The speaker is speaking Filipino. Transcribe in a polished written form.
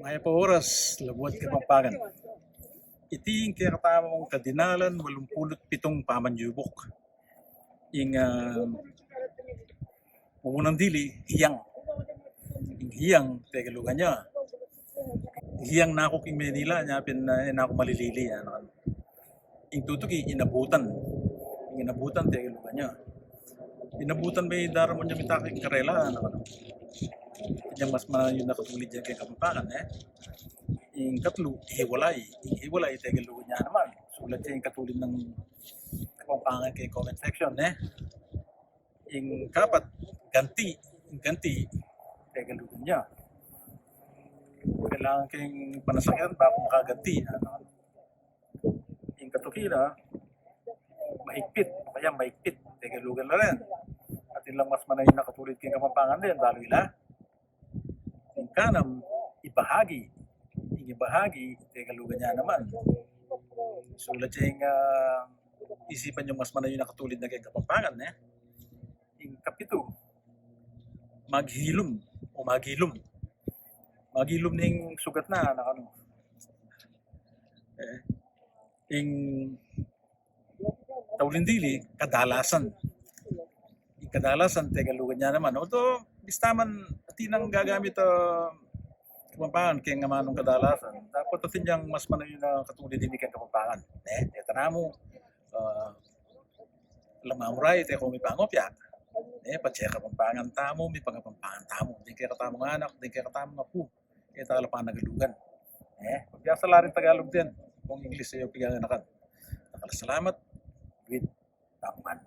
Maya pa oras, labuat Kapampangan. Iti kaya katamang kadinalan 87 pamanjubok. Ing mamunang dili, hiyang. Ing hiyang, teka lugan niya. Hiyang na ako king Manila, niya pin na ako malilili. Ing tutuki, inabutan. Ing inabutan, teka lugan niya. Inabutan may daramon niya mitaking karela. Kanya mas yun nakatulid niya kay Kapampangan. Yung katlo, ihiwalay, teka lugan niya naman. Sulat siya yung katulid ng Kapampangan kay comment section. Yung kapat, ganti, teka lugan niya. Kailangan kayong panasakyan bago makaganti. Yung katukila, maigpit, teka lugan na rin. At ilang mas manay nakatulid kay Kapampangan din, lalo ila. Yung kanam, ibahagi, teka lugan niya naman. Sulat siya yung isipan yung mas manay nakatulid na kay Kapampangan. Yung kapito, maghilom. Maghilom na yung sugat na yung taulindili, kadalasan. Yung kadalasan, teka lugan niya naman. Although, bistaman, atinang gagamit Kapampangan kaya nga manong kadalasan. Dapat atin niyang mas manay na katulid din kay Kapampangan. Ito na mo, lamamuray, teka may pangopya. Patsya Kapampangan tamo, may Kapampangan tamo. Di kaya katamong anak, di kaya katamong apu. Kaya takala pa nagalugan. Pagbiasa la rin Tagalog din. Kung English sa'yo piganganakan. Nakala salamat with taman.